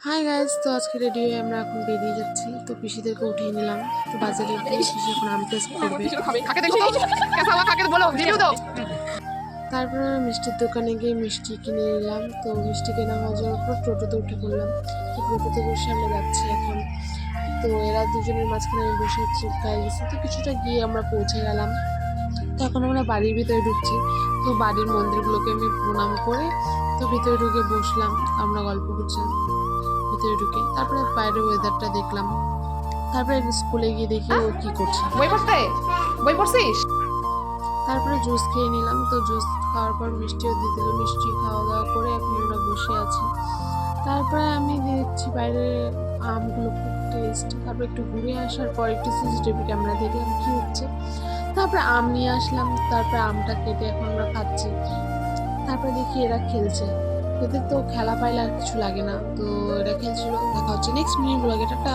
Hi guys, তো আজকে ready হয়ে আমরা এখন বেরিয়ে যাচ্ছি। তো পিসিদেরকে উঠিয়ে নিলাম। তো বাজারে গিয়ে পিসি এখন আম টেস্ট করবে। তারপরে মিষ্টির দোকানে গিয়ে মিষ্টি কিনে নিলাম। তো মিষ্টি কেনা হয়ে যাওয়ার পর টোটোতে উঠে পড়লাম। তো টোটোতে বসে আমরা যাচ্ছি এখন। তো এরা দুজনের মাঝখানে আমি বসে চিপকায় গেছি। তো কিছুটা গিয়ে আমরা পৌঁছে গেলাম। তো এখন আমরা বাড়ির ভিতরে ঢুকছি। তো বাড়ির মন্দিরগুলোকে আমি প্রণাম করে তো ভিতরে ঢুকে বসলাম। আমরা গল্প করছিলাম ভিতরে ঢুকে। তারপরে বাইরের ওয়েদারটা দেখলাম। তারপরে স্কুলে গিয়ে দেখি ও কি করছে। বই পড়ছিস? তারপরে জুস খেয়ে নিলাম। তো জুস খাওয়ার পর মিষ্টিও দিয়ে দিল। মিষ্টি খাওয়া দাওয়া করে এখন আমরা বসে আছি। তারপরে আমি দেখছি বাইরে আমগুলো খুব টেস্ট। তারপরে একটু ঘুরে আসার পর একটু সিসিটিভি ক্যামেরা দেখলাম কি হচ্ছে। তারপরে আম নিয়ে আসলাম। তারপরে আমটা কেটে এখন আমরা খাচ্ছি। তারপরে দেখি এরা খেলছে। এদের তো খেলা পাইলে আর কিছু লাগে না। তো এরা খেলছিল। দেখা হচ্ছে নেক্সট মিনি ব্লগে। টাটা।